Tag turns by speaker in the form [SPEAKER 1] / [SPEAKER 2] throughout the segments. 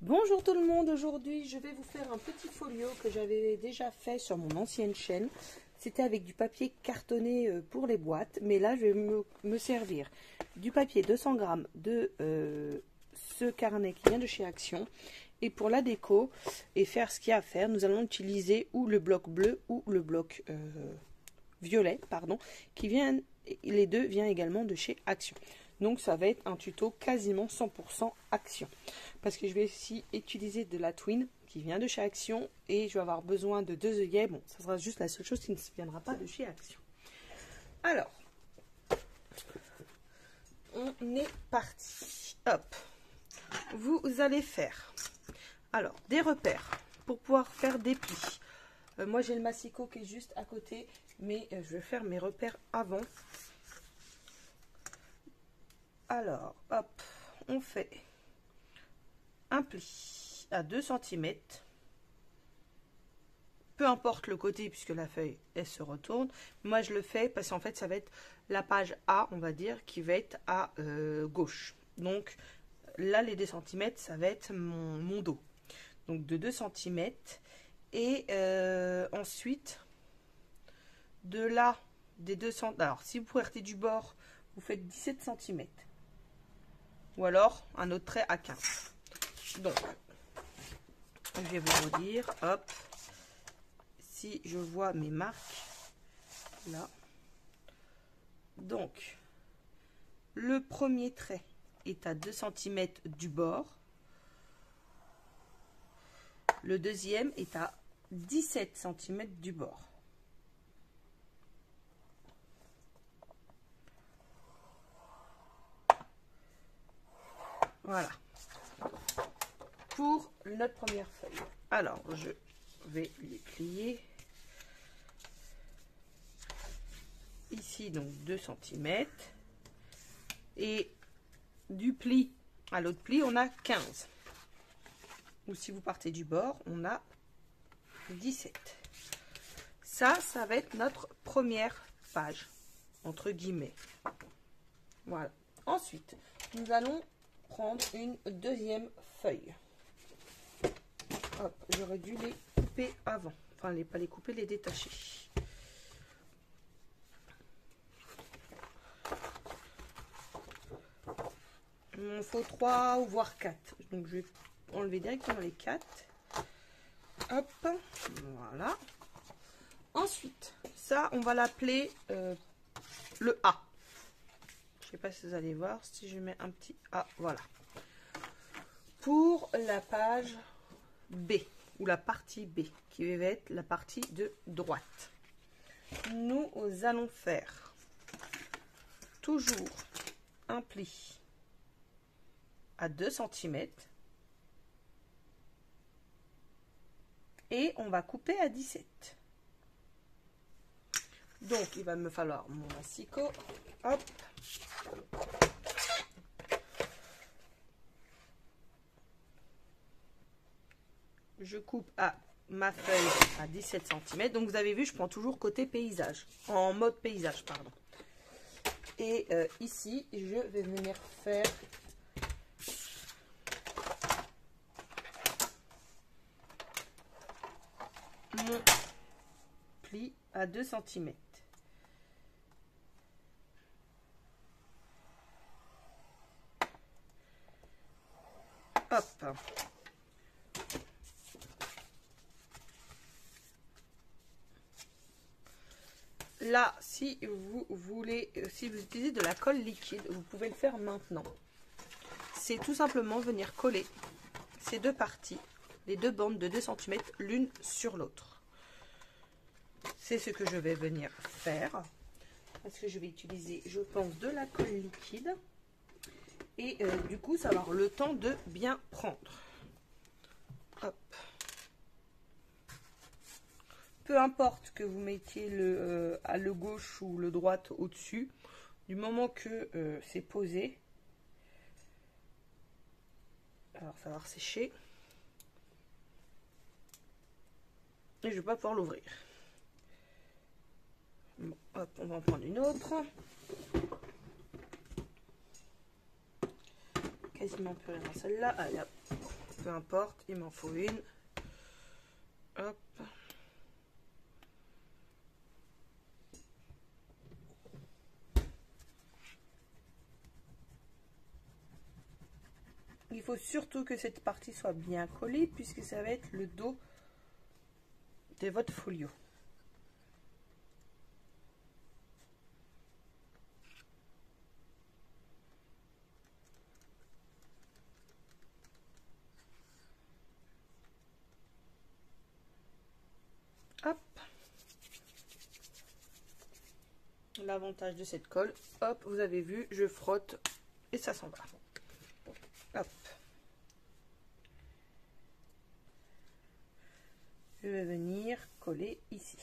[SPEAKER 1] Bonjour tout le monde, aujourd'hui je vais vous faire un petit folio que j'avais déjà fait sur mon ancienne chaîne. C'était avec du papier cartonné pour les boîtes, mais là je vais me servir du papier 200 grammes de ce carnet qui vient de chez Action. Et pour la déco et faire ce qu'il y a à faire, nous allons utiliser ou le bloc bleu ou le bloc violet, pardon, qui vient, les deux viennent également de chez Action. Donc ça va être un tuto quasiment 100% Action. Parce que je vais aussi utiliser de la Twin qui vient de chez Action. Et je vais avoir besoin de 2 œillets. Bon, ça sera juste la seule chose qui ne viendra pas de chez Action. Alors, on est parti. Hop. Vous allez faire, alors, des repères pour pouvoir faire des plis. Moi j'ai le massicot qui est juste à côté. Mais je vais faire mes repères avant. Alors, hop, on fait un pli à 2 cm. Peu importe le côté puisque la feuille, elle se retourne. Moi, je le fais parce qu'en fait, ça va être la page A, on va dire, qui va être à gauche. Donc, là, les 2 cm, ça va être mon dos. Donc, de 2 cm. Et ensuite, de là, des 2 cm. Alors, si vous partez du bord, vous faites 17 cm. Ou alors un autre trait à 15. Donc, je vais vous redire, hop, si je vois mes marques, là. Donc, le premier trait est à 2 cm du bord. Le deuxième est à 17 cm du bord. Voilà. Pour notre première feuille. Alors, je vais les plier. Ici, donc 2 cm. Et du pli à l'autre pli, on a 15. Ou si vous partez du bord, on a 17. Ça va être notre première page, entre guillemets. Voilà. Ensuite, nous allons prendre une deuxième feuille. Hop, j'aurais dû les couper avant. Enfin, pas les couper, les détacher. Il m'en faut 3 ou voire 4. Donc, je vais enlever directement les 4. Hop, voilà. Ensuite, ça, on va l'appeler le A. Je ne sais pas si vous allez voir, si je mets un petit A, voilà. Pour la page B, ou la partie B, qui va être la partie de droite. Nous allons faire toujours un pli à 2 cm. Et on va couper à 17. Donc, il va me falloir mon massicot. Hop. Je coupe à ma feuille à 17 cm. Donc, vous avez vu, je prends toujours côté paysage. En mode paysage, pardon. Et ici, je vais venir faire mon pli à 2 cm. Hop. Là, si vous voulez, si vous utilisez de la colle liquide, vous pouvez le faire maintenant. C'est tout simplement venir coller ces deux parties, les deux bandes de 2 cm l'une sur l'autre. C'est ce que je vais venir faire. Parce que je vais utiliser, je pense, de la colle liquide. Et du coup, ça va avoir le temps de bien prendre. Hop. Peu importe que vous mettiez à le gauche ou le droite au-dessus, du moment que c'est posé, alors ça va sécher. Et je ne vais pas pouvoir l'ouvrir. Bon, hop, on va en prendre une autre. Quasiment plus rien dans celle-là. Allez, hop. peu importe, il m'en faut une. Hop. Il faut surtout que cette partie soit bien collée puisque ça va être le dos de votre folio. Hop. L'avantage de cette colle, hop, vous avez vu, je frotte et ça s'en va. Hop. Je vais venir coller ici.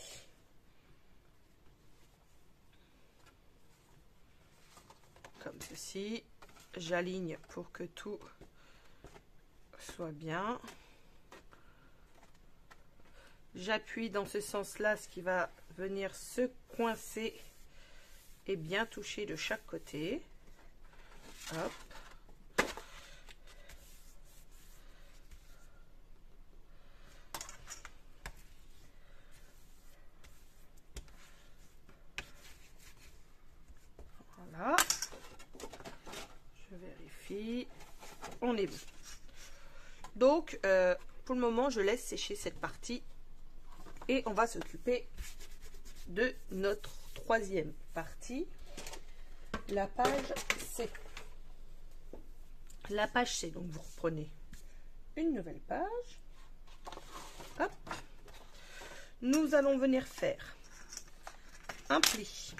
[SPEAKER 1] Comme ceci. J'aligne pour que tout soit bien. J'appuie dans ce sens-là, ce qui va venir se coincer et bien toucher de chaque côté. Hop. Voilà. Je vérifie. On est bon. Donc, pour le moment, je laisse sécher cette partie. Et on va s'occuper de notre troisième partie. La page C. La page C. Donc, vous reprenez une nouvelle page. Hop. Nous allons venir faire un pli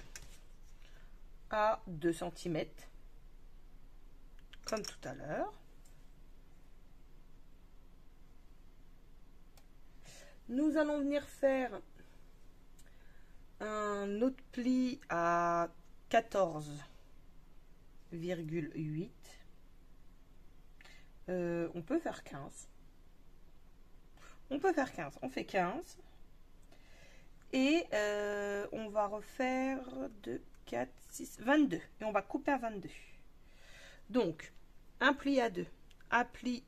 [SPEAKER 1] à 2 cm. Comme tout à l'heure. Nous allons venir faire un autre pli à 14,8. On peut faire 15. On peut faire 15. On fait 15. Et on va refaire 2, 4, 6, 22. Et on va couper à 22. Donc, un pli à 2. Un pli.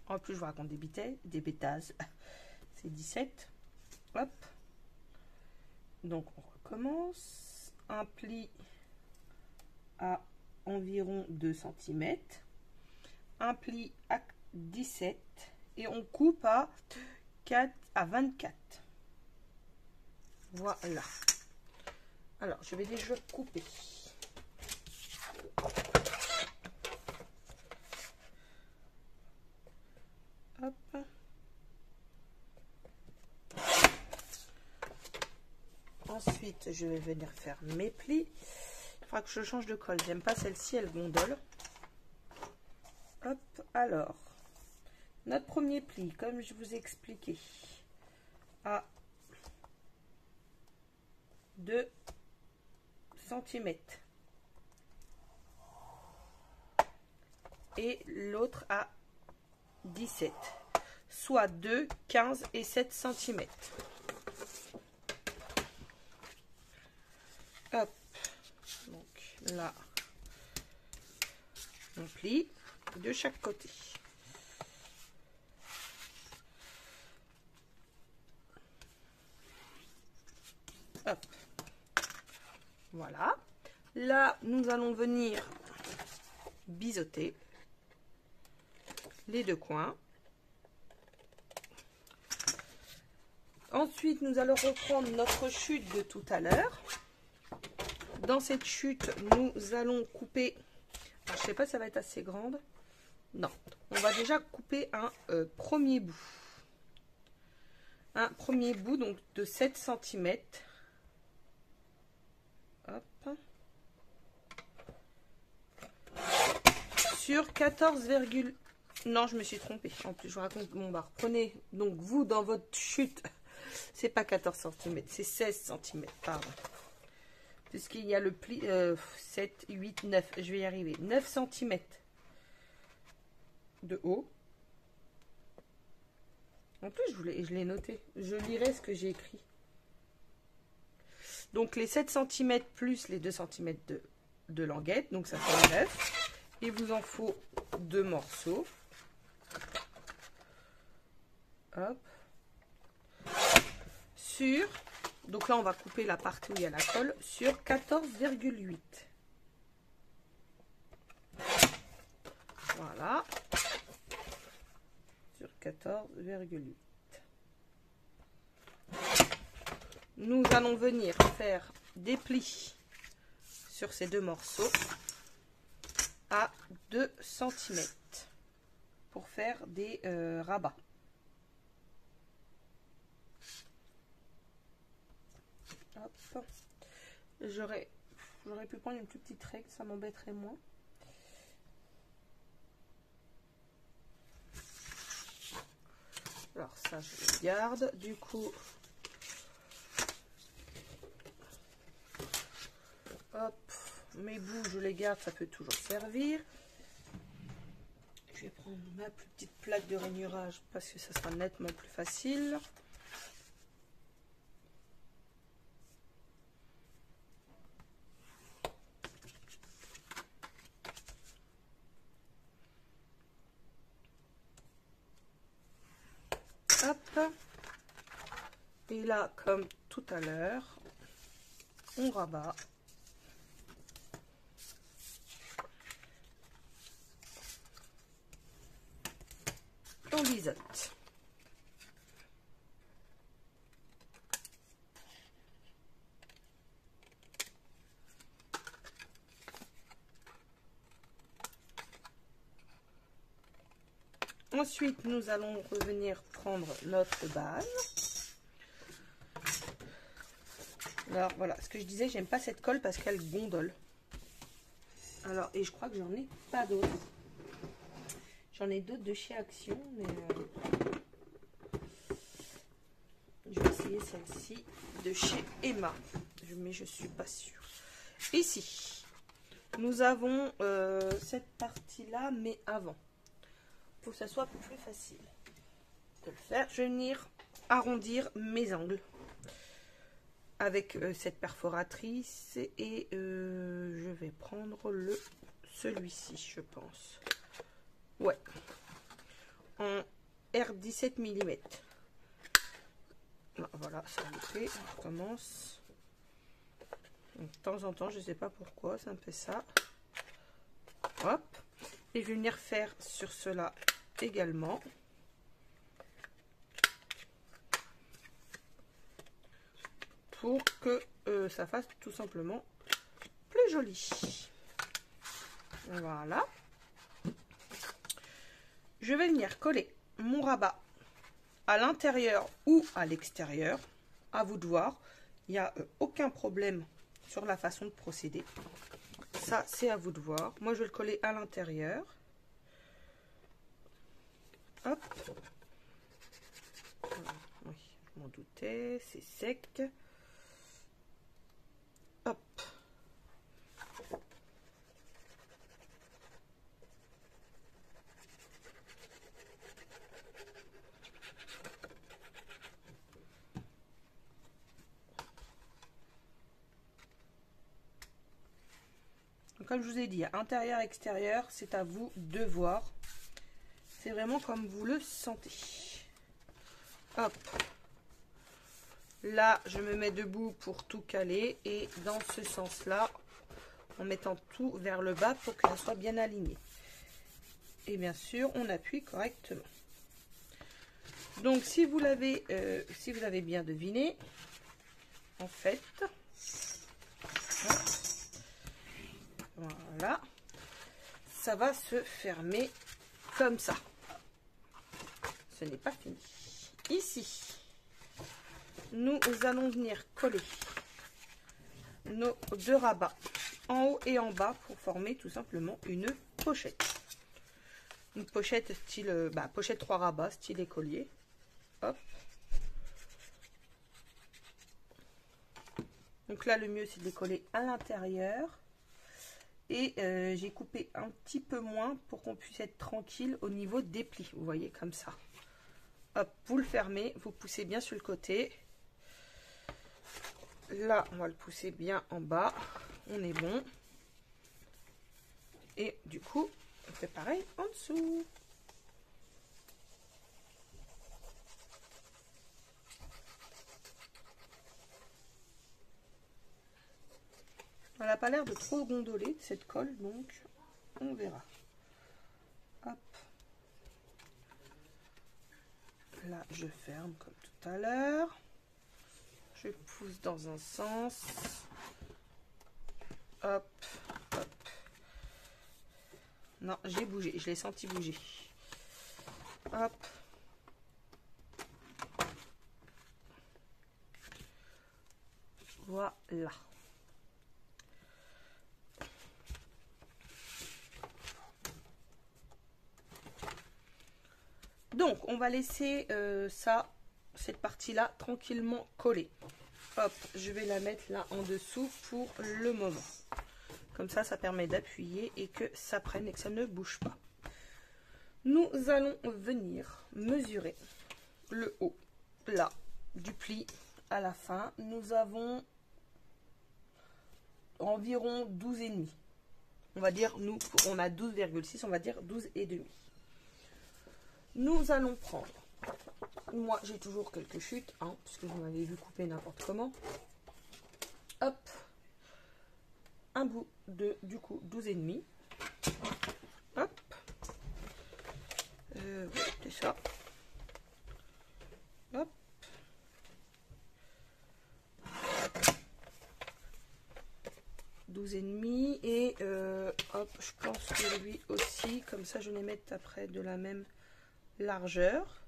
[SPEAKER 1] En plus, je vous raconte des bêtises. C'est 17. Hop. Donc, on recommence. Un pli à environ 2 cm. Un pli à 17. Et on coupe à 24. Voilà. Alors, je vais déjà couper. Hop. Ensuite, je vais venir faire mes plis. Il faudra que je change de colle. J'aime pas celle-ci, elle gondole. Hop, alors. Notre premier pli, comme je vous ai expliqué, à 2 cm. Et l'autre à 17. Soit 2, 15 et 7 cm. Hop, donc là, on plie de chaque côté. Hop, voilà. Là, nous allons venir biseauter les deux coins. Ensuite, nous allons reprendre notre chute de tout à l'heure. Dans cette chute, nous allons couper, alors, je ne sais pas si ça va être assez grande, non, on va déjà couper un premier bout. Un premier bout donc de 7 cm. Hop. Sur 14, non, je me suis trompée. En plus, je vous raconte, bon, bah, reprenez, donc vous, dans votre chute, c'est pas 14 cm, c'est 16 cm, pardon. Puisqu'il y a le pli 7, 8, 9, je vais y arriver. 9 cm de haut. En plus, je l'ai noté. Je lirai ce que j'ai écrit. Donc, les 7 cm plus les 2 cm de languette. Donc, ça fait 9. Il vous en faut 2 morceaux. Hop. Sur, donc là on va couper la partie où il y a la colle, sur 14,8. Voilà. Sur 14,8. Nous allons venir faire des plis sur ces deux morceaux à 2 cm pour faire des rabats. Hop. J'aurais pu prendre une plus petite règle, ça m'embêterait moins. Alors ça je le garde, du coup hop, mes bouts je les garde, ça peut toujours servir. Je vais prendre ma plus petite plaque de rainurage parce que ça sera nettement plus facile. Hop. Et là, comme tout à l'heure, on rabat. On biseaute. Ensuite, nous allons revenir prendre notre base. Alors voilà, ce que je disais, j'aime pas cette colle parce qu'elle gondole. Alors, et je crois que j'en ai pas d'autres. J'en ai d'autres de chez Action, mais je vais essayer celle-ci de chez Emma. Mais je suis pas sûre. Ici, nous avons cette partie-là, mais avant. Pour que ça soit plus facile de le faire, je vais venir arrondir mes angles avec cette perforatrice et je vais prendre celui-ci, je pense. Ouais, en R17 mm. Voilà, ça me fait. On recommence. Donc, de temps en temps, je ne sais pas pourquoi, ça me fait ça. Hop. Et je vais venir faire sur cela également. Pour que ça fasse tout simplement plus joli. Voilà. Je vais venir coller mon rabat à l'intérieur ou à l'extérieur. À vous de voir. Il n'y a aucun problème sur la façon de procéder. Ça, c'est à vous de voir. Moi, je vais le coller à l'intérieur. Hop. Oui, je m'en doutais. C'est sec. Hop. Comme je vous ai dit, intérieur, extérieur, c'est à vous de voir. C'est vraiment comme vous le sentez. Hop. Là, je me mets debout pour tout caler. Et dans ce sens-là, en mettant tout vers le bas pour que ça soit bien aligné. Et bien sûr, on appuie correctement. Donc, si vous avez bien deviné, en fait, voilà, ça va se fermer comme ça. Ce n'est pas fini. Ici, nous allons venir coller nos deux rabats en haut et en bas pour former tout simplement une pochette. Une pochette style, pochette 3 rabats, style écolier. Hop. Donc là, le mieux, c'est de les coller à l'intérieur. Et j'ai coupé un petit peu moins pour qu'on puisse être tranquille au niveau des plis. Vous voyez, comme ça. Hop, vous le fermez, vous poussez bien sur le côté. Là, on va le pousser bien en bas. On est bon. Et du coup, on fait pareil en dessous. Elle n'a pas l'air de trop gondoler cette colle, donc on verra. Hop. Là, je ferme comme tout à l'heure. Je pousse dans un sens. Hop, hop. Non, j'ai bougé, je l'ai senti bouger. Hop. Voilà. Donc, on va laisser cette partie-là, tranquillement coller. Hop, je vais la mettre là en dessous pour le moment. Comme ça, ça permet d'appuyer et que ça prenne et que ça ne bouge pas. Nous allons venir mesurer le haut, là, du pli à la fin. Nous avons environ 12,5. On va dire, nous, on a 12,6, on va dire 12,5. Nous allons prendre, moi j'ai toujours quelques chutes, hein, puisque vous m'avez vu couper n'importe comment. Hop, un bout de, du coup, 12,5. Hop, c'est ça. Hop. Et hop, je pense que lui aussi, comme ça je vais les mettre après de la même largeur.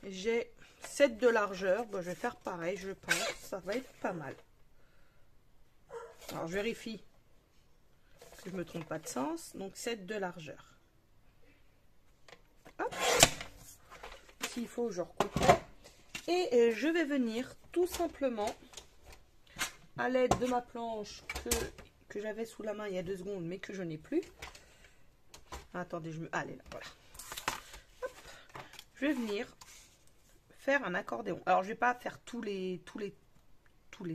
[SPEAKER 1] J'ai 7 de largeur, bon, je vais faire pareil, je pense, ça va être pas mal. Alors je vérifie que je me trompe pas de sens, donc 7 de largeur. Hop, s'il faut je recoupe. Et je vais venir tout simplement à l'aide de ma planche que j'avais sous la main il y a 2 secondes mais que je n'ai plus. Attendez, allez là, voilà. Hop. Je vais venir faire un accordéon. Alors je vais pas faire tous les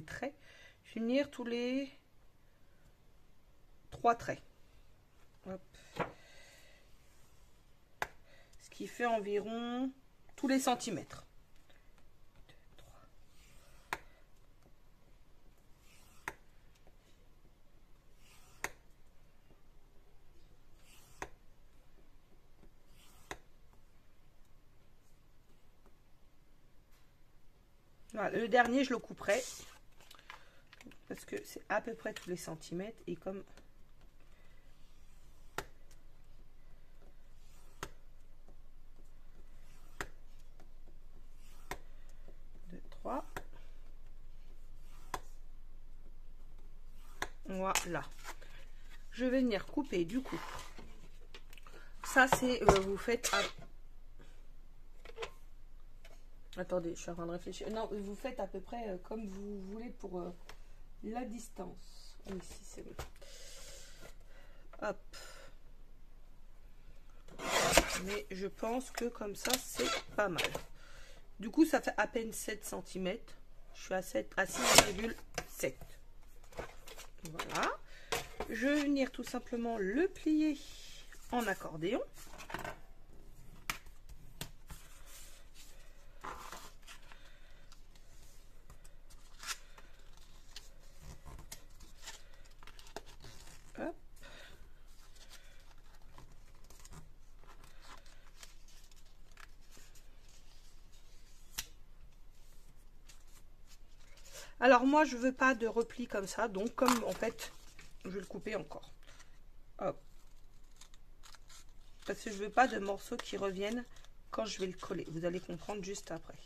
[SPEAKER 1] traits. Je vais venir tous les 3 traits. Hop. Ce qui fait environ tous les centimètres. Voilà, le dernier, je le couperai parce que c'est à peu près tous les centimètres et comme 2, 3. Voilà. Je vais venir couper du coup. Ça, c'est vous faites à... Attendez, je suis en train de réfléchir. Non, vous faites à peu près comme vous voulez pour la distance. Ici, c'est bon. Hop. Mais je pense que comme ça, c'est pas mal. Du coup, ça fait à peine 7 cm. Je suis à 6,7. Voilà. Je vais venir tout simplement le plier en accordéon. Hop. Alors moi je veux pas de repli comme ça, donc comme en fait je vais le couper encore. Hop. Parce que je veux pas de morceaux qui reviennent quand je vais le coller. Vous allez comprendre juste après.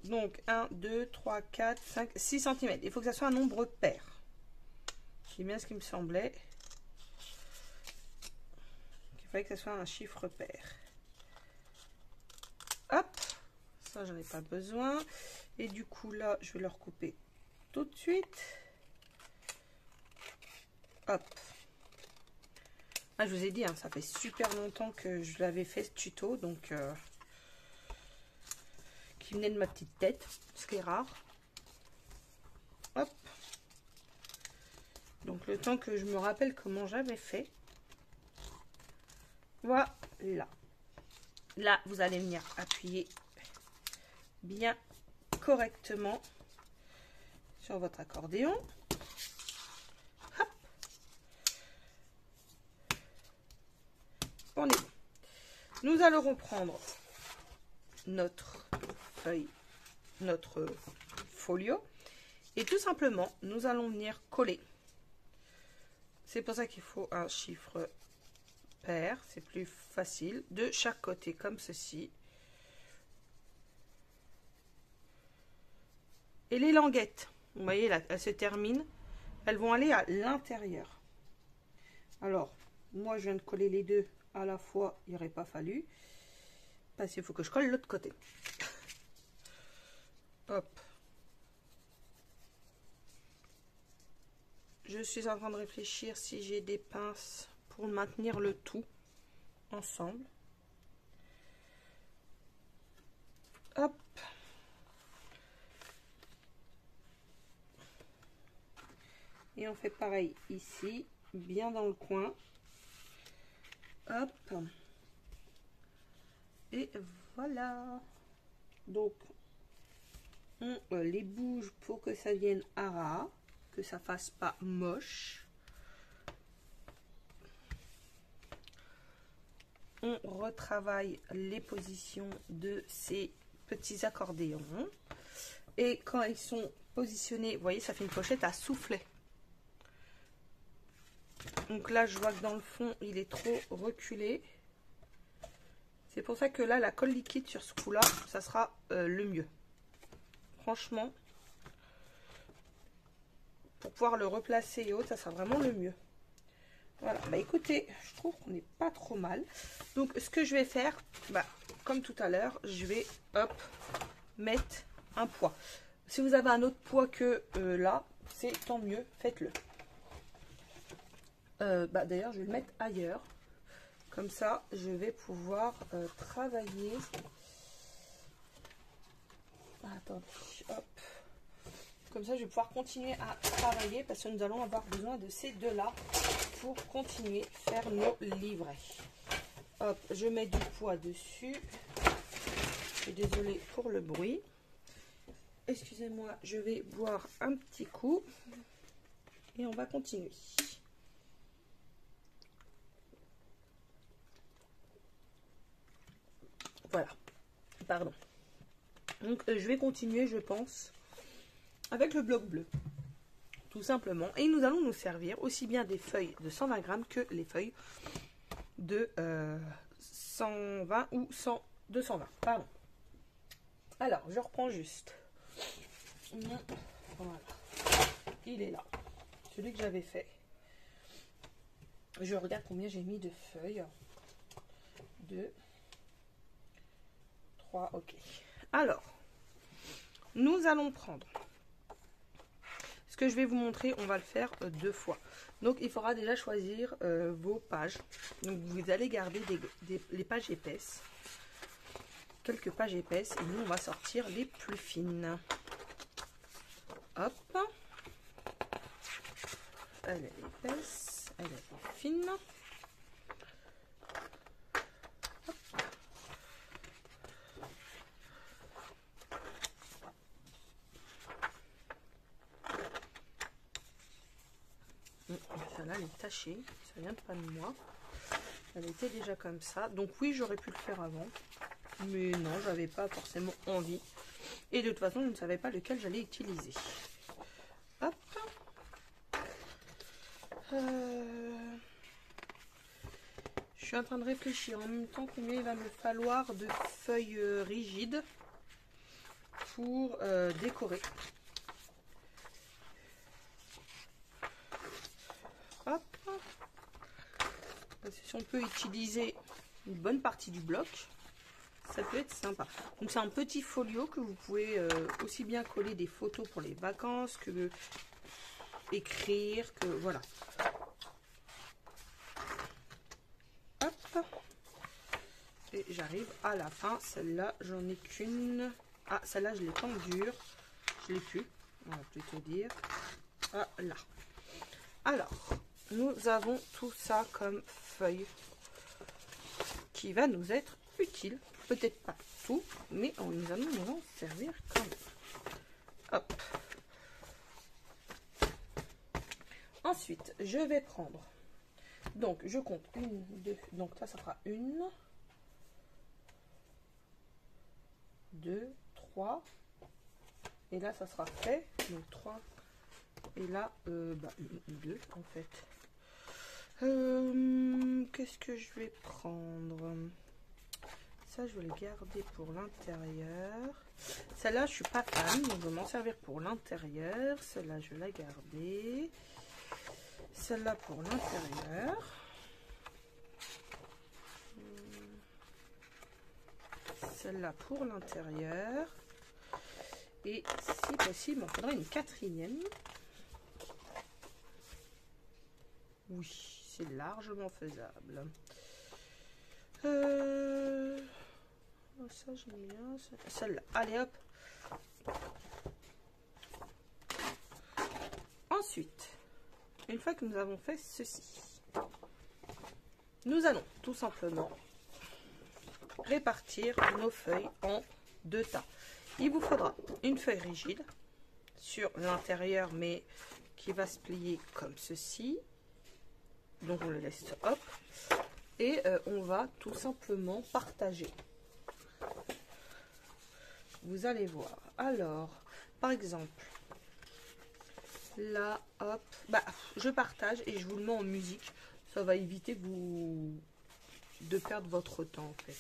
[SPEAKER 1] Donc 1, 2, 3, 4, 5, 6 cm. Il faut que ça soit un nombre pair. C'est bien ce qui me semblait. Il fallait que ça soit un chiffre pair. Hop. Ça, j'en ai pas besoin. Et du coup, là, je vais le recouper tout de suite. Hop. Ah, je vous ai dit, hein, ça fait super longtemps que je l'avais fait ce tuto, donc qui venait de ma petite tête, ce qui est rare. Hop. Donc le temps que je me rappelle comment j'avais fait. Voilà. Là, vous allez venir appuyer bien correctement sur votre accordéon. Hop. On est bon. Nous allons reprendre notre feuille, notre folio, et tout simplement, nous allons venir coller. C'est pour ça qu'il faut un chiffre pair, c'est plus facile, de chaque côté, comme ceci. Et les languettes, vous voyez là, elles se terminent, elles vont aller à l'intérieur. Alors, moi je viens de coller les deux à la fois, il n'aurait pas fallu, parce qu'il faut que je colle l'autre côté. Hop. Je suis en train de réfléchir si j'ai des pinces pour maintenir le tout ensemble. Hop. Et on fait pareil ici, bien dans le coin. Hop. Et voilà. Donc, on les bouge pour que ça vienne à ras, que ça fasse pas moche. On retravaille les positions de ces petits accordéons. Et quand ils sont positionnés, vous voyez, ça fait une pochette à soufflet. Donc là, je vois que dans le fond, il est trop reculé. C'est pour ça que là, la colle liquide sur ce coup-là, ça sera le mieux. Franchement, pour pouvoir le replacer et autres, ça sera vraiment le mieux. Voilà, bah écoutez, je trouve qu'on n'est pas trop mal. Donc ce que je vais faire, bah, comme tout à l'heure, je vais hop mettre un poids. Si vous avez un autre poids que là, c'est tant mieux, faites-le. Bah d'ailleurs, je vais le mettre ailleurs. Comme ça, je vais pouvoir travailler. Attendez, hop. Comme ça, je vais pouvoir continuer à travailler parce que nous allons avoir besoin de ces deux-là pour continuer à faire nos livrets. Hop, je mets du poids dessus. Je suis désolée pour le bruit. Excusez-moi, je vais boire un petit coup et on va continuer. Voilà, pardon. Donc, je vais continuer, je pense, avec le bloc bleu. Tout simplement. Et nous allons nous servir aussi bien des feuilles de 120 grammes que les feuilles de 120 ou 220. Pardon. Alors, je reprends juste. Voilà. Il est là. Celui que j'avais fait. Je regarde combien j'ai mis de feuilles. 2, 3, ok. Alors, nous allons prendre... Ce que je vais vous montrer, on va le faire deux fois. Donc, il faudra déjà choisir vos pages. Donc, vous allez garder les pages épaisses. Quelques pages épaisses. Et nous, on va sortir les plus fines. Hop. Elle est épaisse. Elle est fine. Celle-là, elle est tachée. Ça vient pas de moi. Elle était déjà comme ça. Donc oui, j'aurais pu le faire avant. Mais non, j'avais pas forcément envie. Et de toute façon, je ne savais pas lequel j'allais utiliser. Hop. Je suis en train de réfléchir en même temps combien il va me falloir de feuilles rigides pour décorer. Hop. Parce que si on peut utiliser une bonne partie du bloc, ça peut être sympa. Donc c'est un petit folio que vous pouvez aussi bien coller des photos pour les vacances que écrire, que voilà. Hop. Et j'arrive à la fin. Celle-là, j'en ai qu'une. Ah, celle-là, je l'ai pas en dur. Je l'ai plus. On va plutôt dire. Ah, là. Alors, nous avons tout ça comme feuille qui va nous être utile. Peut-être pas tout, mais nous allons nous en servir quand même. Hop. Ensuite, je vais prendre, donc je compte 1, 2, donc ça fera 1, 2, 3, et là ça sera fait, donc 3, et là 2 en fait. Qu'est-ce que je vais prendre? Ça je vais le garder pour l'intérieur. Celle-là je suis pas fan, donc je vais m'en servir pour l'intérieur. Celle-là je vais la garder. Celle-là pour l'intérieur. Celle-là pour l'intérieur. Et si possible, il faudra une 4e. Oui, c'est largement faisable. Ça j'aime bien. Celle-là. Allez hop. Ensuite, une fois que nous avons fait ceci, nous allons tout simplement répartir nos feuilles en 2 tas. Il vous faudra une feuille rigide sur l'intérieur, mais qui va se plier comme ceci. Donc on le laisse hop. Et on va tout simplement partager. Vous allez voir. Alors, par exemple, là, hop, je partage et je vous le mets en musique. Ça va éviter de perdre votre temps en fait.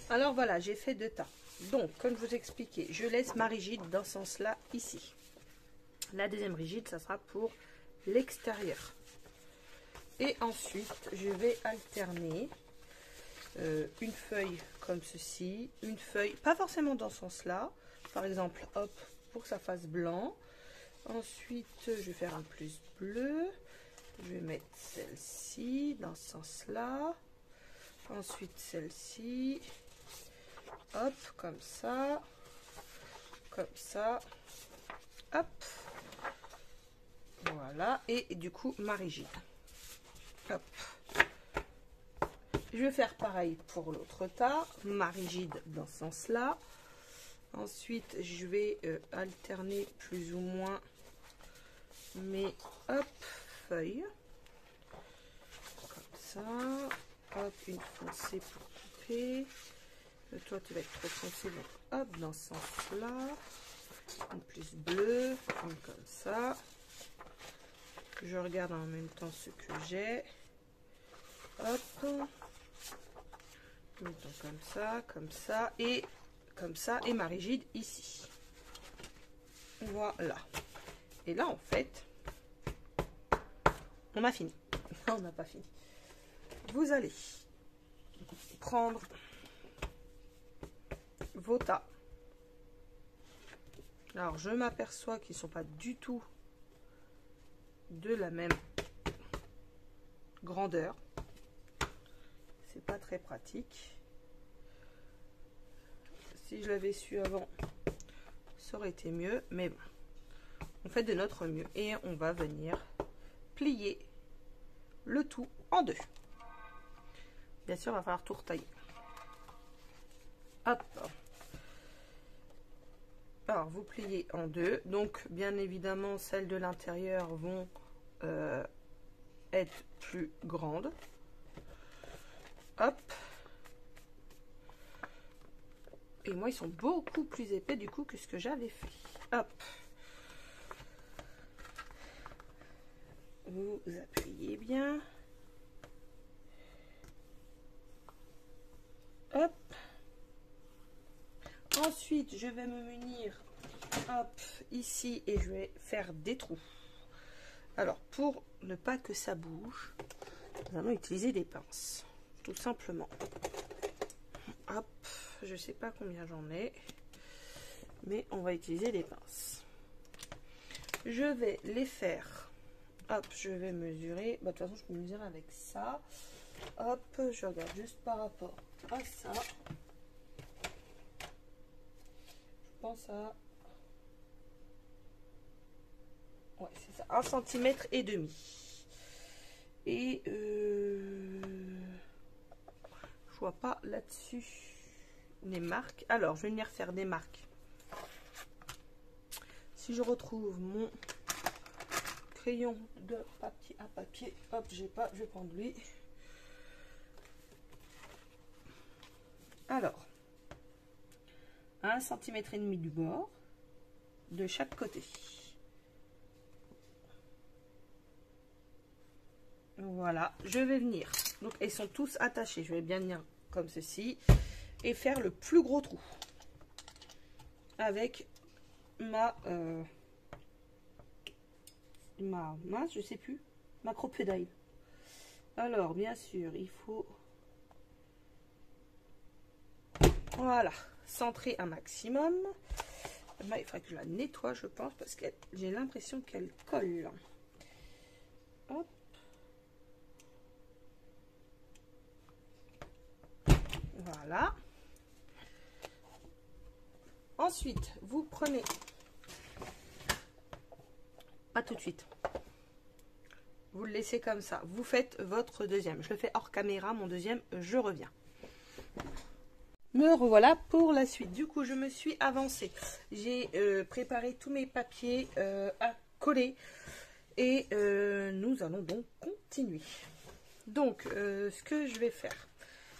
[SPEAKER 1] Alors voilà, j'ai fait 2 tas. Donc, comme je vous expliquais, je laisse ma rigide dans ce sens-là, ici. La deuxième rigide, ça sera pour l'extérieur. Et ensuite, je vais alterner une feuille comme ceci, une feuille, pas forcément dans ce sens-là. Par exemple, hop, pour que ça fasse blanc. Ensuite, je vais faire un plus bleu. Je vais mettre celle-ci dans ce sens-là. Ensuite, celle-ci. Hop, comme ça, hop, voilà, et du coup ma rigide, hop. Je vais faire pareil pour l'autre tas, ma rigide dans ce sens-là. Ensuite, je vais alterner plus ou moins mes hop feuilles, comme ça, hop, une foncée pour couper. Toi tu vas être trop foncé, donc hop dans ce sens là, une plus bleue, une comme ça. Je regarde en même temps ce que j'ai, hop, mettons comme ça et comme ça, et ma rigide ici, voilà. Et là en fait on a fini. On n'a pas fini. Vous allez prendre vos tas. Alors je m'aperçois qu'ils ne sont pas du tout de la même grandeur. C'est pas très pratique. Si je l'avais su avant, ça aurait été mieux, mais bon, on fait de notre mieux et on va venir plier le tout en 2. Bien sûr, il va falloir tout retailler. Hop. Alors, vous pliez en 2. Donc, bien évidemment, celles de l'intérieur vont être plus grandes. Hop. Et moi, ils sont beaucoup plus épais du coup que ce que j'avais fait. Hop. Vous appuyez bien. Hop. Ensuite, Ensuite, je vais me munir, hop, ici, et je vais faire des trous. Alors, pour ne pas que ça bouge, nous allons utiliser des pinces, tout simplement. Hop, je sais pas combien j'en ai, mais on va utiliser des pinces. Je vais les faire, hop, je vais mesurer, bah, de toute façon je peux mesurer avec ça. Hop, je regarde juste par rapport à ça. Je pense à... ouais, c'est ça, 1,5 cm. Et je vois pas là-dessus les marques. Alors, je vais venir faire des marques. Si je retrouve mon crayon de papier à papier, hop, j'ai pas, je vais prendre lui. Alors, 1,5 cm du bord de chaque côté. Voilà, je vais venir. Donc, ils sont tous attachés. Je vais bien venir comme ceci et faire le plus gros trou avec ma je sais plus, ma crocodile. Alors, bien sûr, il faut, voilà, centrer un maximum. Là, il faudrait que je la nettoie, je pense, parce que j'ai l'impression qu'elle colle. Hop. Voilà. Ensuite, vous prenez... pas tout de suite. Vous le laissez comme ça. Vous faites votre deuxième. Je le fais hors caméra, mon deuxième, je reviens. Me revoilà pour la suite. Du coup, je me suis avancée. J'ai préparé tous mes papiers à coller. Et nous allons donc continuer. Donc, ce que je vais faire,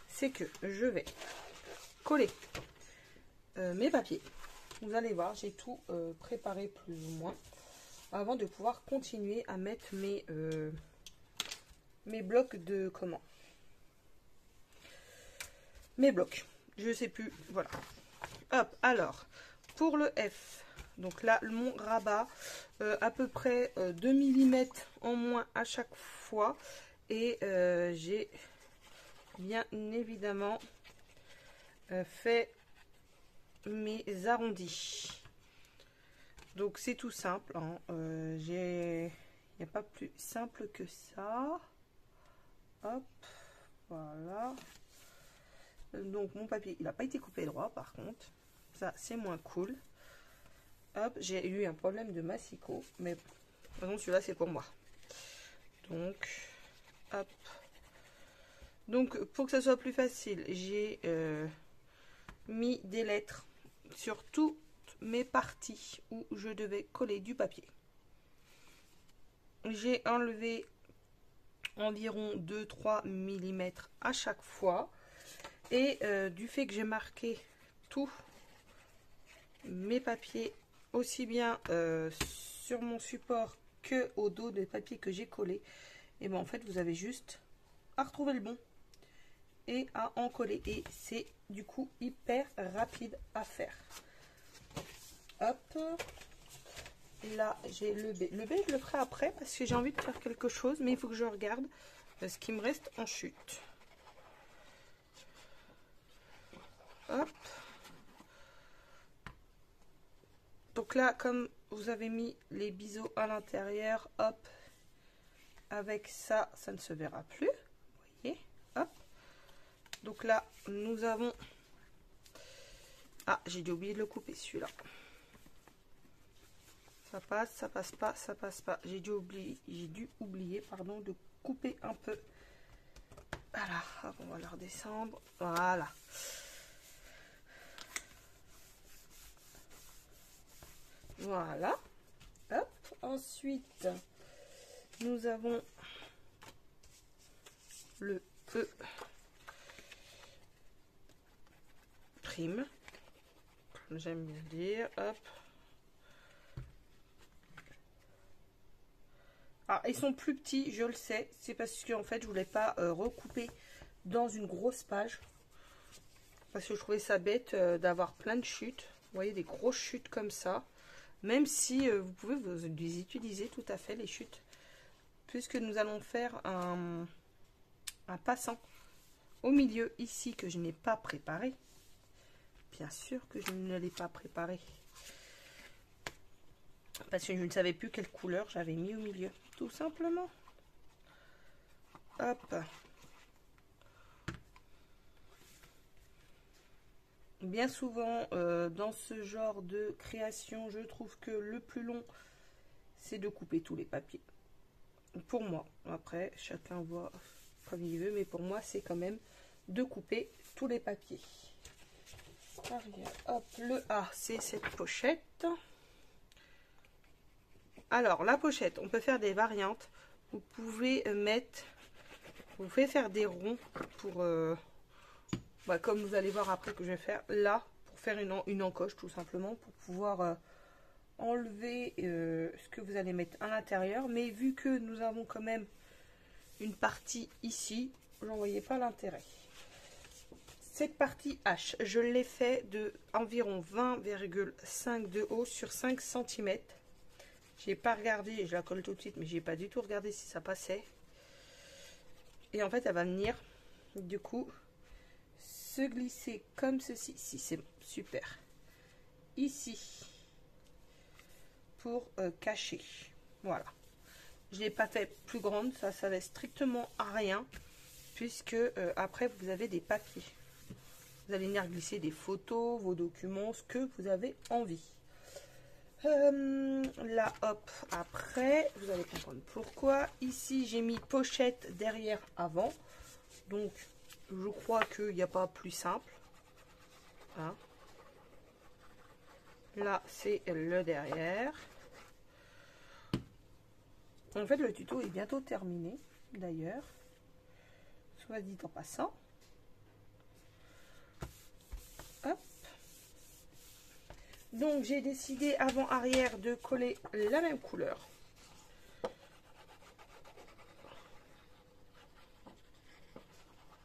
[SPEAKER 1] c'est que je vais coller mes papiers. Vous allez voir, j'ai tout préparé plus ou moins avant de pouvoir continuer à mettre mes blocs de comment, mes blocs, je sais plus, voilà. Hop, alors pour le F, donc là mon rabat à peu près 2 mm en moins à chaque fois, et j'ai bien évidemment fait mes arrondis. Donc c'est tout simple, hein. Il n'y a pas plus simple que ça. Hop, voilà. Donc mon papier, il n'a pas été coupé droit par contre. Ça c'est moins cool. Hop, j'ai eu un problème de massicot, mais bon, celui-là c'est pour moi. Donc, hop. Donc pour que ça soit plus facile, j'ai mis des lettres sur toutes mes parties où je devais coller du papier. J'ai enlevé environ 2-3 mm à chaque fois, et du fait que j'ai marqué tous mes papiers aussi bien sur mon support que au dos des papiers que j'ai collés, et ben en fait vous avez juste à retrouver le bon et à en coller, et c'est du coup hyper rapide à faire. Hop, là j'ai le B. Le B je le ferai après parce que j'ai envie de faire quelque chose, mais il faut que je regarde ce qui me reste en chute. Hop. Donc là, comme vous avez mis les biseaux à l'intérieur, hop, avec ça, ça ne se verra plus. Vous voyez, hop. Donc là, nous avons... ah, j'ai dû oublier de le couper, celui-là. Ça passe, ça passe pas, ça passe pas. J'ai dû oublier, pardon, de couper un peu. Voilà, hop, on va le redescendre. Voilà. Voilà. Hop. Ensuite, nous avons le E prime. J'aime bien dire. Hop. Ah, ils sont plus petits, je le sais. C'est parce que en fait, je voulais pas recouper dans une grosse page. Parce que je trouvais ça bête d'avoir plein de chutes. voyez, des grosses chutes comme ça. Même si vous pouvez les utiliser tout à fait, les chutes. Puisque nous allons faire un passant au milieu ici que je n'ai pas préparé. Bien sûr que je ne l'ai pas préparé. Parce que je ne savais plus quelle couleur j'avais mis au milieu. Tout simplement. Hop. Bien souvent, dans ce genre de création, je trouve que le plus long, c'est de couper tous les papiers. Pour moi. Après, chacun voit comme il veut. Mais pour moi, c'est quand même de couper tous les papiers. Hop, le A, c'est cette pochette. Alors, la pochette, on peut faire des variantes. Vous pouvez mettre... Vous pouvez faire des ronds pour... comme vous allez voir après que je vais faire là, pour faire une encoche tout simplement, pour pouvoir enlever ce que vous allez mettre à l'intérieur. Mais vu que nous avons quand même une partie ici, j'en voyais pas l'intérêt. Cette partie H, je l'ai fait de environ 20,5 de haut sur 5 cm. J'ai pas regardé, je la colle tout de suite, mais j'ai pas du tout regardé si ça passait. Et en fait, elle va venir, du coup, se glisser comme ceci. Si, c'est super. Ici, pour cacher. Voilà. Je l'ai pas fait plus grande, ça servait strictement à rien, puisque après, vous avez des papiers. Vous allez venir glisser des photos, vos documents, ce que vous avez envie. Là, hop, après, vous allez comprendre pourquoi. Ici, j'ai mis pochette derrière avant. Donc, je crois qu'il n'y a pas plus simple. Hein. Là, c'est le derrière. En fait, le tuto est bientôt terminé, d'ailleurs. Soit dit en passant. Hop. Donc, j'ai décidé avant-arrière de coller la même couleur.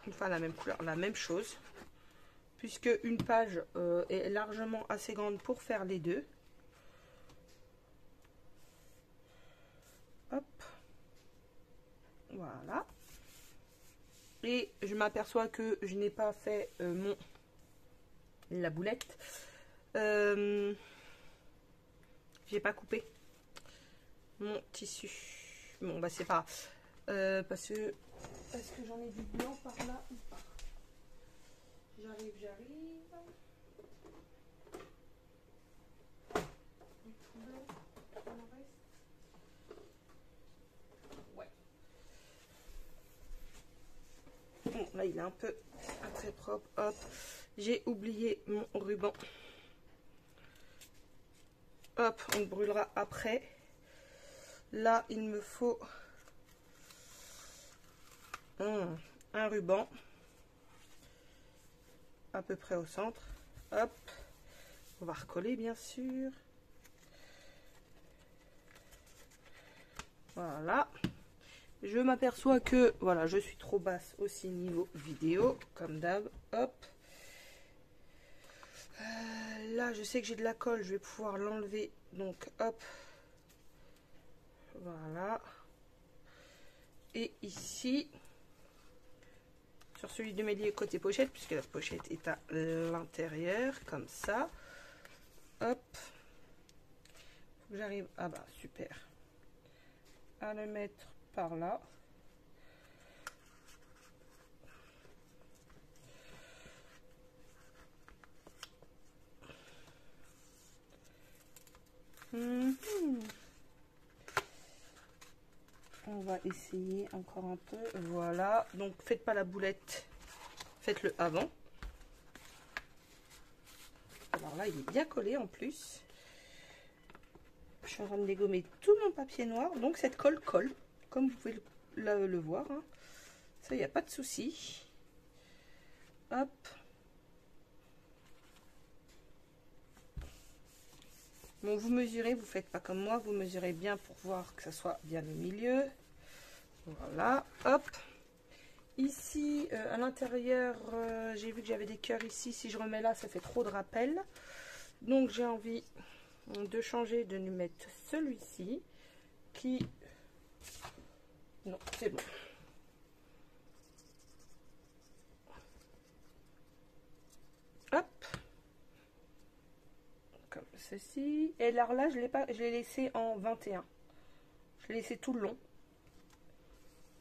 [SPEAKER 1] Enfin, la même couleur, la même chose. Puisque une page est largement assez grande pour faire les deux. Hop. Voilà. Et je m'aperçois que je n'ai pas fait la boulette. J'ai pas coupé mon tissu. Bon, bah c'est pas grave. Parce que j'en ai du blanc par là ou pas. J'arrive. Ouais. Bon, là il est un peu pas très propre. Hop. J'ai oublié mon ruban. Hop, on brûlera après. Là, il me faut un ruban à peu près au centre. Hop, on va recoller bien sûr. Voilà. Je m'aperçois que voilà, je suis trop basse aussi niveau vidéo, comme d'hab. Hop. Là, je sais que j'ai de la colle, je vais pouvoir l'enlever. Donc, hop. Voilà. Et ici, sur celui de mes liés côté pochette, puisque la pochette est à l'intérieur, comme ça. Hop. J'arrive, ah bah super, à le mettre par là. On va essayer encore un peu. Voilà, donc faites pas la boulette, faites-le avant. Alors là, il est bien collé en plus. Je suis en train de dégommer tout mon papier noir, donc cette colle colle, comme vous pouvez le voir. Hein. Ça, il n'y a pas de souci. Hop. Bon, vous mesurez, vous faites pas comme moi, vous mesurez bien pour voir que ça soit bien au milieu. Voilà, hop. Ici, à l'intérieur, j'ai vu que j'avais des cœurs ici. Si je remets là, ça fait trop de rappel. Donc j'ai envie de changer, de nous mettre celui-ci qui... Non, c'est bon. Hop. Comme ceci. Et alors là, je l'ai laissé en 21. Je l'ai laissé tout le long.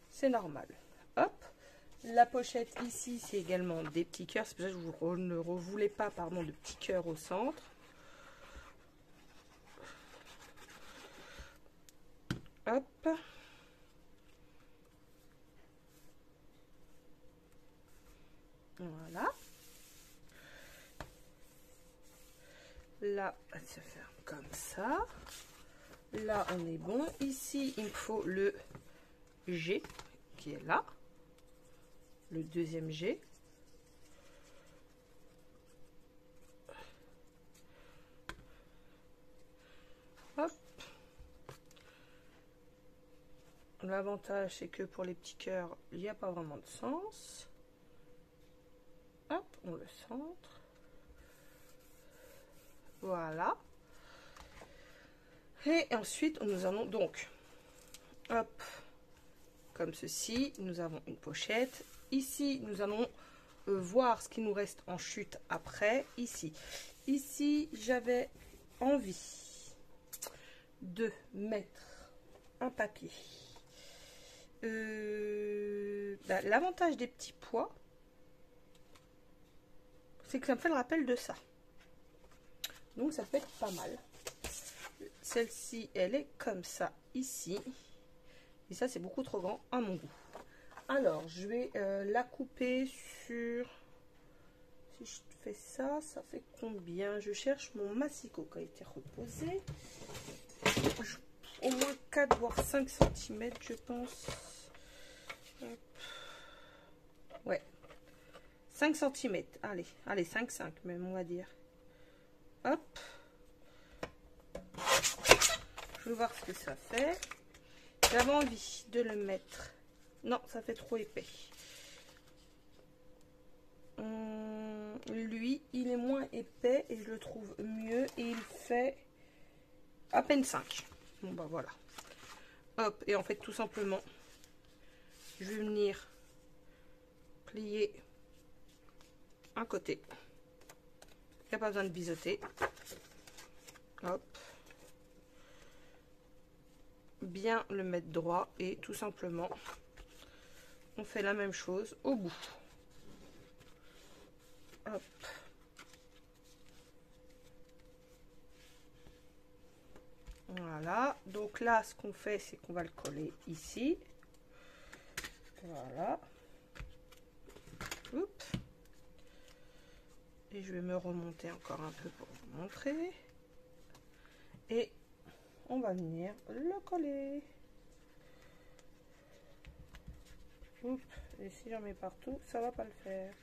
[SPEAKER 1] C'est normal. Hop. La pochette ici, c'est également des petits cœurs. C'est pour ça que je ne voulais pas, pardon, de petits cœurs au centre. Hop. Voilà. Là, elle se ferme comme ça. Là, on est bon. Ici, il me faut le G qui est là. Le deuxième G. Hop. L'avantage, c'est que pour les petits cœurs, il n'y a pas vraiment de sens. Hop, on le centre. Voilà. Et ensuite, nous allons donc, hop, comme ceci, nous avons une pochette. Ici, nous allons voir ce qui nous reste en chute après. Ici, j'avais envie de mettre un papier. L'avantage des petits pois, c'est que ça me fait le rappel de ça. Donc, ça peut être pas mal. Celle-ci, elle est comme ça, ici. Et ça, c'est beaucoup trop grand à mon goût. Alors, je vais la couper sur... Si je fais ça, ça fait combien? Je cherche mon massicot qui a été reposé. Au moins 4 voire 5 cm, je pense. Hop. Ouais. 5 cm. Allez, 5 même, on va dire. Hop. Je vais voir ce que ça fait. J'avais envie de le mettre. Non, ça fait trop épais. Lui, il est moins épais et je le trouve mieux. Et il fait à peine 5. Bon, bah voilà. Hop, et en fait, tout simplement, je vais venir plier un côté. Il n'y a pas besoin de biseauter. Hop. Bien le mettre droit et tout simplement on fait la même chose au bout. Hop. Voilà, donc là ce qu'on fait, c'est qu'on va le coller ici. Voilà. Oups. Et je vais me remonter encore un peu pour vous montrer. Et on va venir le coller. Oups. Et si j'en mets partout, ça va pas le faire.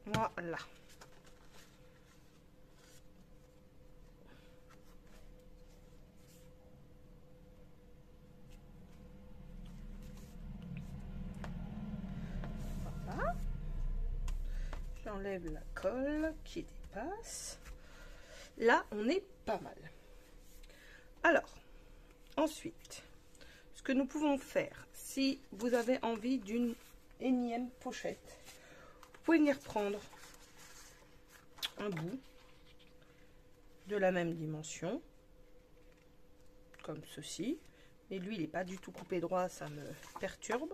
[SPEAKER 1] Voilà. Voilà. J'enlève la colle qui dépasse. Là, on est pas mal. Alors, ensuite, ce que nous pouvons faire, si vous avez envie d'une énième pochette, vous pouvez venir prendre un bout de la même dimension, comme ceci. Mais lui, il n'est pas du tout coupé droit, ça me perturbe.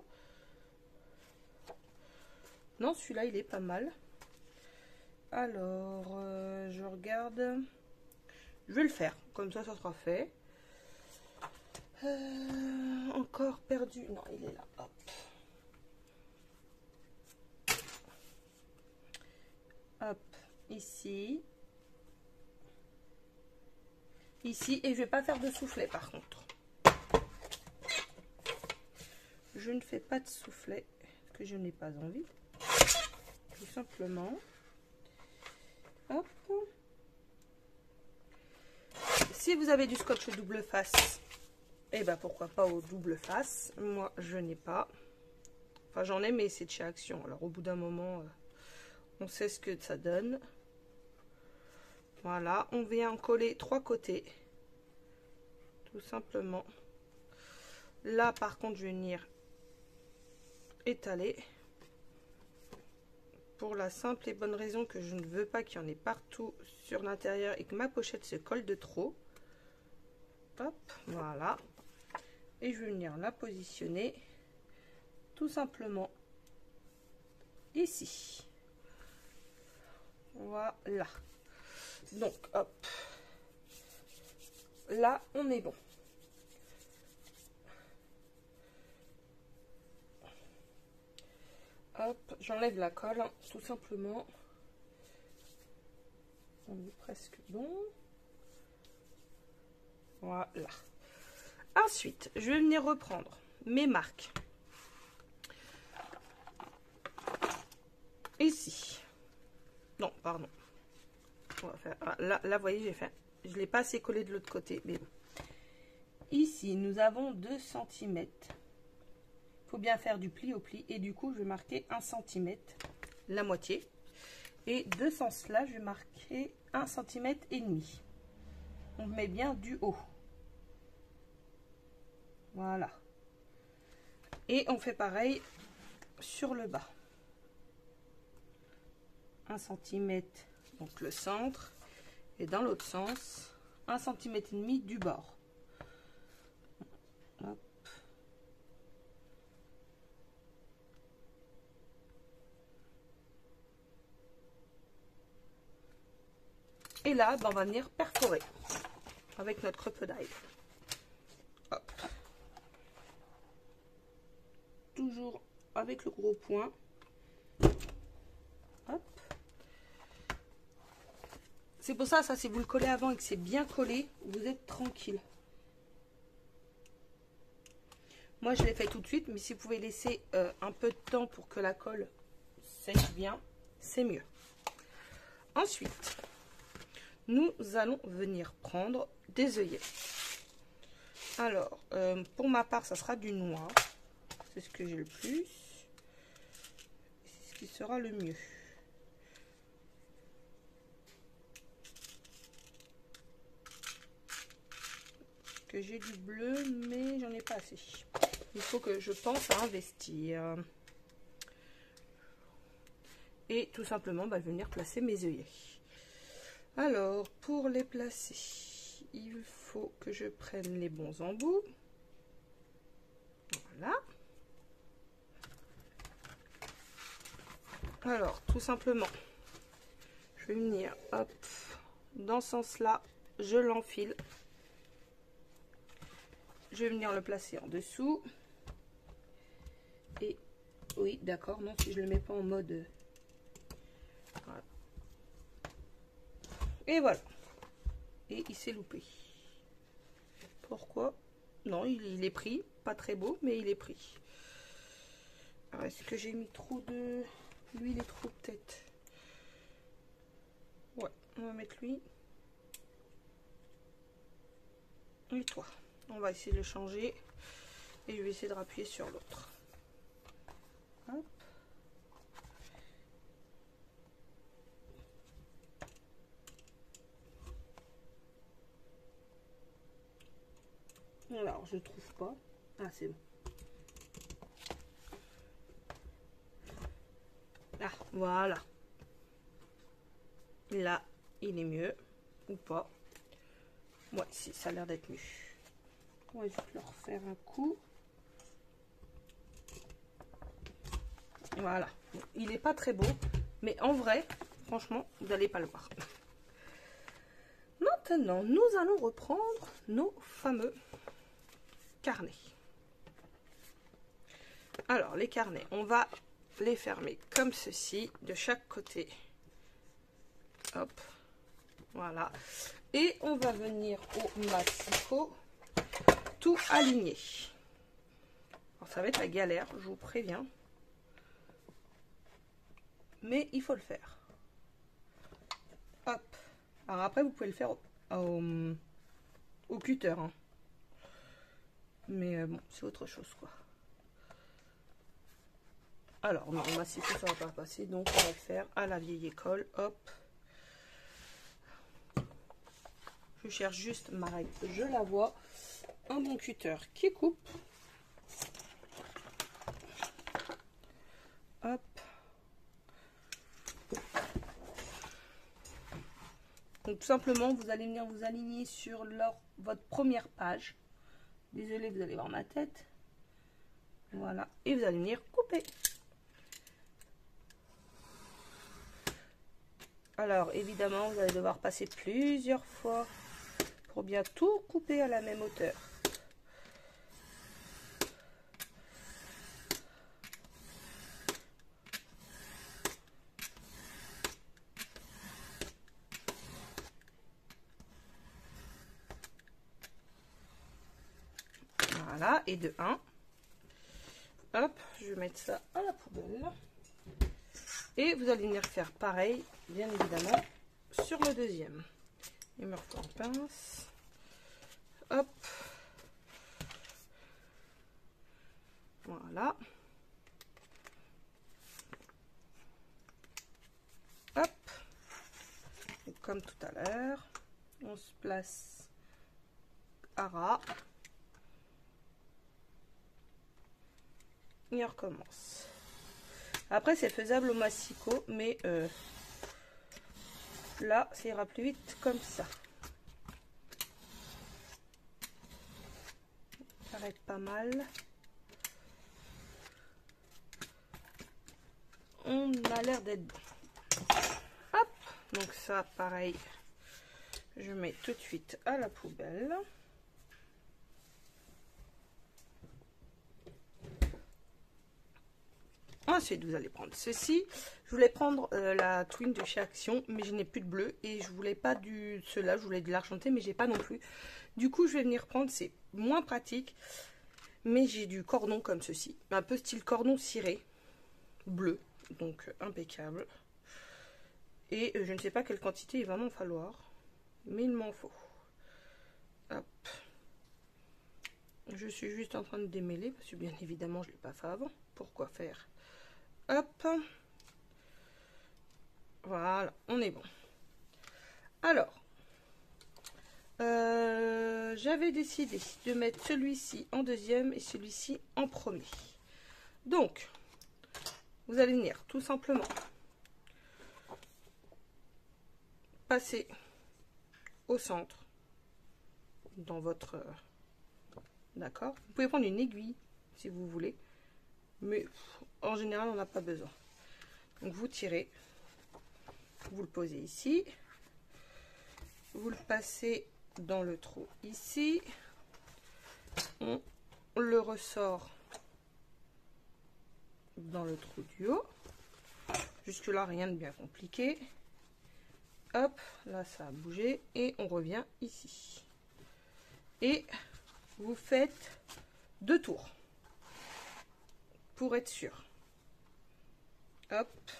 [SPEAKER 1] Non, celui-là, il est pas mal. Alors, je regarde. Je vais le faire, comme ça sera fait. Encore perdu. Non, il est là. Hop. Hop, ici. Ici, et je vais pas faire de soufflet par contre. Je ne fais pas de soufflet, parce que je n'ai pas envie. Tout simplement. Hop. Si vous avez du scotch double face, et ben pourquoi pas au double face. Moi, je n'ai pas. Enfin, j'en ai, mais c'est de chez Action. Alors, au bout d'un moment, On sait ce que ça donne. Voilà, on vient coller 3 côtés. Tout simplement. Là, par contre, je vais venir étaler. Pour la simple et bonne raison que je ne veux pas qu'il y en ait partout sur l'intérieur et que ma pochette se colle de trop. Hop, voilà. Et je vais venir la positionner tout simplement ici. Voilà. Donc, hop. Là, on est bon. Hop, j'enlève la colle, hein, tout simplement. On est presque bon. Voilà. Ensuite, je vais venir reprendre mes marques. Ici. Non, pardon. On va faire, là, vous voyez, j'ai fait. Je ne l'ai pas assez collé de l'autre côté, mais bon. Ici, nous avons 2 cm. Il faut bien faire du pli au pli. Et du coup, je vais marquer 1 cm, la moitié. Et de ce sens-là, je vais marquer 1 cm et demi. On met bien du haut. Voilà. Et on fait pareil sur le bas. 1 cm, donc le centre. Et dans l'autre sens, 1 cm et demi du bord. Hop. Et là, ben, on va venir perforer avec notre crocodile. Hop. Toujours avec le gros point. Hop. C'est pour ça, si vous le collez avant et que c'est bien collé, vous êtes tranquille. Moi, je l'ai fait tout de suite, mais si vous pouvez laisser un peu de temps pour que la colle sèche bien, c'est mieux. Ensuite, nous allons venir prendre des œillets. Alors, pour ma part, ça sera du noir. C'est ce que j'ai le plus. C'est ce qui sera le mieux. Que j'ai du bleu, mais j'en ai pas assez. Il faut que je pense à investir. Et tout simplement, je vais venir placer mes œillets. Alors, pour les placer, il faut que je prenne les bons embouts. Voilà. Alors, tout simplement, je vais venir, hop, dans ce sens-là, je l'enfile. Je vais venir le placer en dessous. Et oui, d'accord, non, si je le mets pas en mode... Voilà. Et voilà. Et il s'est loupé. Pourquoi? Non, il est pris. Pas très beau, mais il est pris. Alors, est-ce que j'ai mis trop de... Lui, il est trop peut-être. Ouais, on va mettre lui. Et toi. On va essayer de le changer. Et je vais essayer de rappuyer sur l'autre. Hop. Alors, je trouve pas. Ah, c'est bon. Ah, voilà. Là, il est mieux. Ou pas. Ouais, si, ça a l'air d'être mieux. On va juste leur refaire un coup. Voilà. Il n'est pas très beau. Mais en vrai, franchement, vous n'allez pas le voir. Maintenant, nous allons reprendre nos fameux carnets. Alors, les carnets, on va les fermer comme ceci, de chaque côté. Hop. Voilà. Et on va venir au massicot tout aligner. Alors, ça va être la galère, je vous préviens. Mais il faut le faire. Hop. Alors après, vous pouvez le faire au cutter. Hein. Mais bon, c'est autre chose, quoi. Alors, non, massif, ça va pas passer, donc on va le faire à la vieille école. Hop. Je cherche juste ma règle, je la vois. Un bon cutter qui coupe. Hop. Donc tout simplement, vous allez venir vous aligner sur votre première page. Désolée, vous allez voir ma tête. Voilà. Et vous allez venir couper. Alors évidemment, vous allez devoir passer plusieurs fois pour bien tout couper à la même hauteur. Voilà, et de 1. Hop, je vais mettre ça à la poubelle. Et vous allez venir faire pareil, bien évidemment, sur le deuxième. Il me reprend en pince. Hop. Voilà. Hop. Et comme tout à l'heure, on se place à ras. Et on recommence. Après, c'est faisable au massicot, mais là, ça ira plus vite comme ça. Ça paraît pas mal. On a l'air d'être bon. Hop, donc ça, pareil, je mets tout de suite à la poubelle. Ensuite, vous allez prendre ceci. Je voulais prendre la twin de chez Action, mais je n'ai plus de bleu. Et je voulais pas du cela, je voulais de l'argenté, mais j'ai pas non plus. Du coup, je vais venir prendre, c'est moins pratique. Mais j'ai du cordon comme ceci. Un peu style cordon ciré. Bleu, donc impeccable. Et je ne sais pas quelle quantité il va m'en falloir. Mais il m'en faut. Hop. Je suis juste en train de démêler, parce que bien évidemment, je ne l'ai pas fait avant. Pourquoi faire? Hop, voilà, on est bon. Alors, j'avais décidé de mettre celui-ci en deuxième et celui-ci en premier. Donc, vous allez venir tout simplement passer au centre dans votre... D'accord? Vous pouvez prendre une aiguille si vous voulez, mais en général, on n'a pas besoin. Donc, vous tirez, vous le posez ici, vous le passez dans le trou ici, on le ressort dans le trou du haut. Jusque là, rien de bien compliqué. Hop, là, ça a bougé et on revient ici. Et vous faites 2 tours pour être sûr. Hop.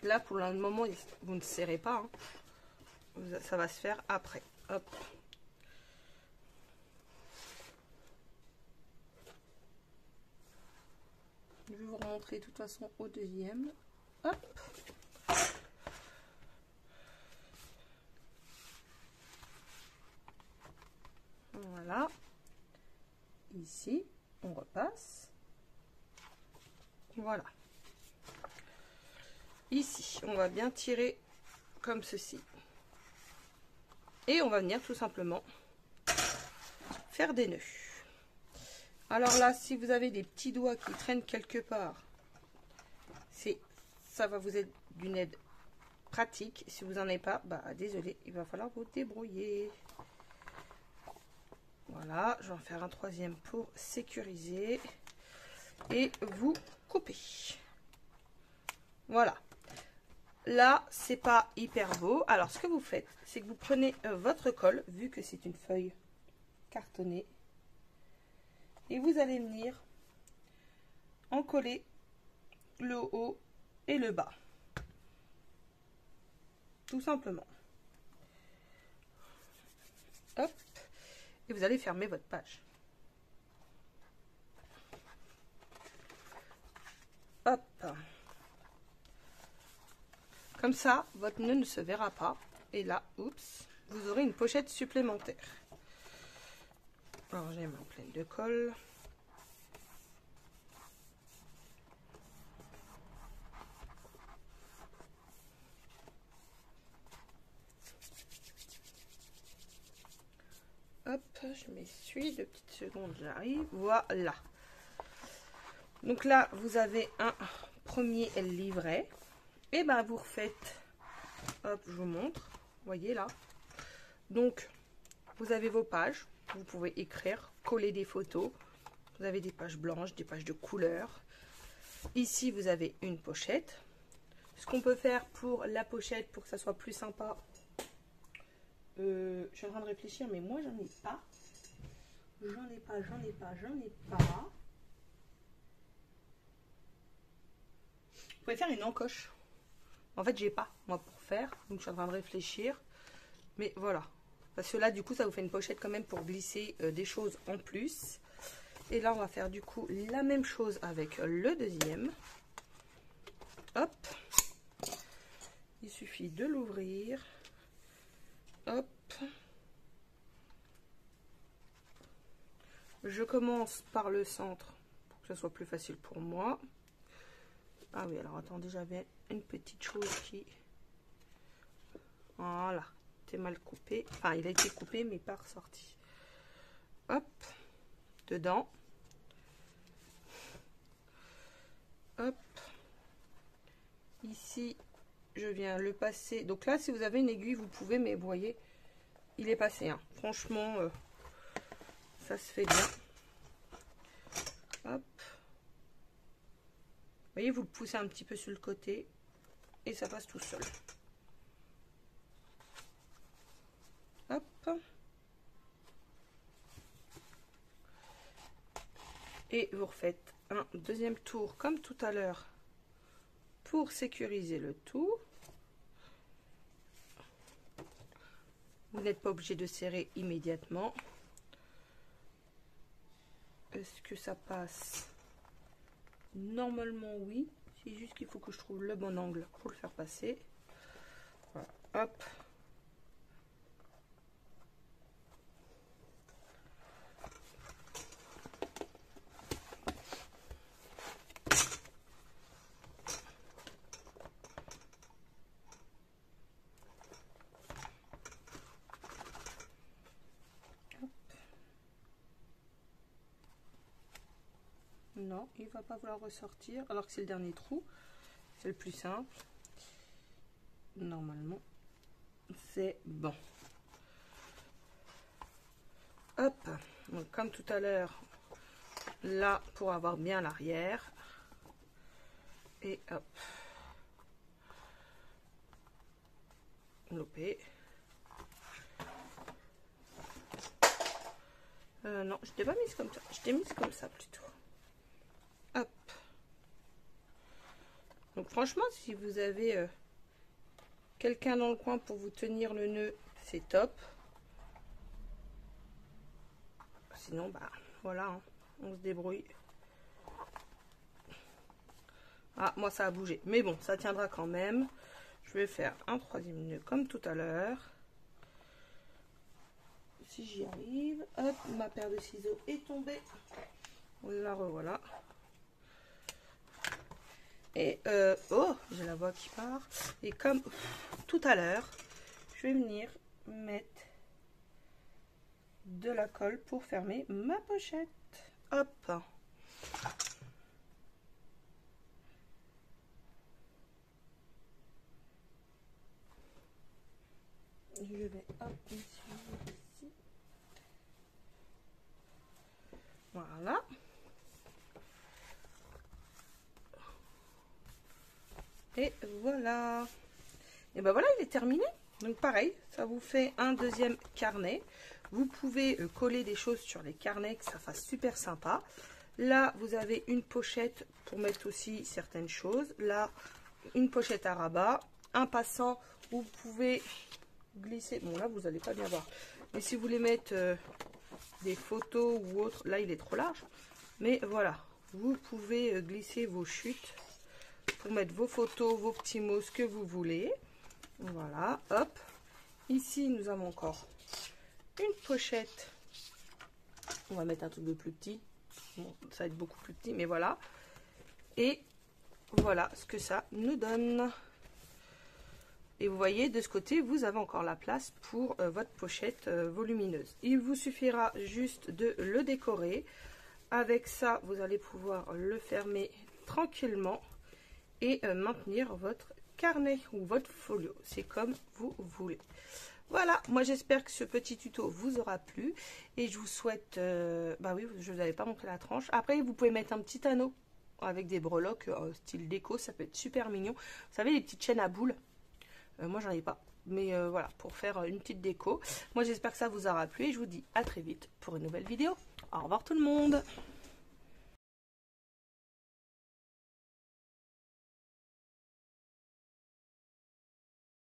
[SPEAKER 1] Là, pour le moment, vous ne serrez pas. Hein. Ça va se faire après. Hop. Je vais vous remontrer de toute façon au deuxième. Hop. Voilà. Ici, on repasse. Voilà. Ici, on va bien tirer comme ceci. Et on va venir tout simplement faire des nœuds. Alors là, si vous avez des petits doigts qui traînent quelque part, ça va vous être d'une aide pratique. Si vous n'en avez pas, bah désolé, il va falloir vous débrouiller. Voilà, je vais en faire un troisième pour sécuriser. Et vous coupez. Voilà. Là, c'est pas hyper beau. Alors, ce que vous faites, c'est que vous prenez votre colle, vu que c'est une feuille cartonnée, et vous allez venir en coller le haut et le bas. tout simplement. Hop, et vous allez fermer votre page. Hop. Comme ça, votre nœud ne se verra pas. Et là, oups, vous aurez une pochette supplémentaire. Alors, j'ai ma pleine de colle. Hop, je m'essuie, 2 petites secondes, j'arrive. Voilà. Donc là, vous avez un premier livret. Et ben vous refaites. Hop, je vous montre. Vous voyez là. Donc, vous avez vos pages. Vous pouvez écrire, coller des photos. Vous avez des pages blanches, des pages de couleur. Ici, vous avez une pochette. Ce qu'on peut faire pour la pochette, pour que ça soit plus sympa, je suis en train de réfléchir, mais moi, j'en ai pas. J'en ai pas. Vous pouvez faire une encoche. En fait, j'ai pas, moi, pour faire. Donc, je suis en train de réfléchir. Mais voilà. Parce que là, du coup, ça vous fait une pochette quand même pour glisser des choses en plus. Et là, on va faire du coup la même chose avec le deuxième. Hop. Il suffit de l'ouvrir. Hop. Je commence par le centre pour que ce soit plus facile pour moi. Ah oui, alors attendez, j'avais une petite chose qui... Voilà, c'est mal coupé. Enfin, il a été coupé, mais pas ressorti. Hop, dedans. Hop. Ici, je viens le passer. Donc là, si vous avez une aiguille, vous pouvez, mais vous voyez, il est passé. Hein. Franchement, ça se fait bien. Hop. Vous voyez, vous le poussez un petit peu sur le côté et ça passe tout seul. Hop. Et vous refaites un deuxième tour comme tout à l'heure pour sécuriser le tout. Vous n'êtes pas obligé de serrer immédiatement. Est-ce que ça passe? Normalement oui. C'est juste qu'il faut que je trouve le bon angle pour le faire passer. Voilà. Hop. Non, il va pas vouloir ressortir alors que c'est le dernier trou. C'est le plus simple. Normalement, c'est bon. Hop, donc comme tout à l'heure, là pour avoir bien l'arrière. Et hop. Loupé. Non, je t'ai pas mise comme ça. Je t'ai mise comme ça plutôt. Hop. Donc franchement, si vous avez quelqu'un dans le coin pour vous tenir le nœud, c'est top. Sinon, bah voilà, hein, on se débrouille. Ah, moi ça a bougé. Mais bon, ça tiendra quand même. Je vais faire un troisième nœud comme tout à l'heure. Si j'y arrive. Hop, ma paire de ciseaux est tombée. La revoilà. Et oh, j'ai la voix qui part. Et comme tout à l'heure, je vais venir mettre de la colle pour fermer ma pochette. Hop. Je vais hop ici. Voilà. Et voilà. Et ben voilà, il est terminé. Donc pareil, ça vous fait un deuxième carnet. Vous pouvez coller des choses sur les carnets, que ça fasse super sympa. Là, vous avez une pochette pour mettre aussi certaines choses. Là, une pochette à rabat, un passant Vous pouvez glisser, bon là vous n'allez pas bien voir, mais si vous voulez mettre des photos ou autre, là il est trop large, mais voilà, vous pouvez glisser vos chutes pour mettre vos photos, vos petits mots, ce que vous voulez. Voilà, hop. Ici nous avons encore une pochette, on va mettre un truc de plus petit, bon, ça va être beaucoup plus petit, mais voilà, et voilà ce que ça nous donne. Et vous voyez, de ce côté, vous avez encore la place pour votre pochette volumineuse. Il vous suffira juste de le décorer. Avec ça, vous allez pouvoir le fermer tranquillement et maintenir votre carnet ou votre folio. C'est comme vous voulez. Voilà, moi j'espère que ce petit tuto vous aura plu. Et je vous souhaite... bah oui, je vous avais pas montré la tranche. Après, vous pouvez mettre un petit anneau avec des breloques style déco. Ça peut être super mignon. Vous savez, les petites chaînes à boules. Moi j'en ai pas, mais voilà, pour faire une petite déco. Moi j'espère que ça vous aura plu et je vous dis à très vite pour une nouvelle vidéo. Au revoir tout le monde.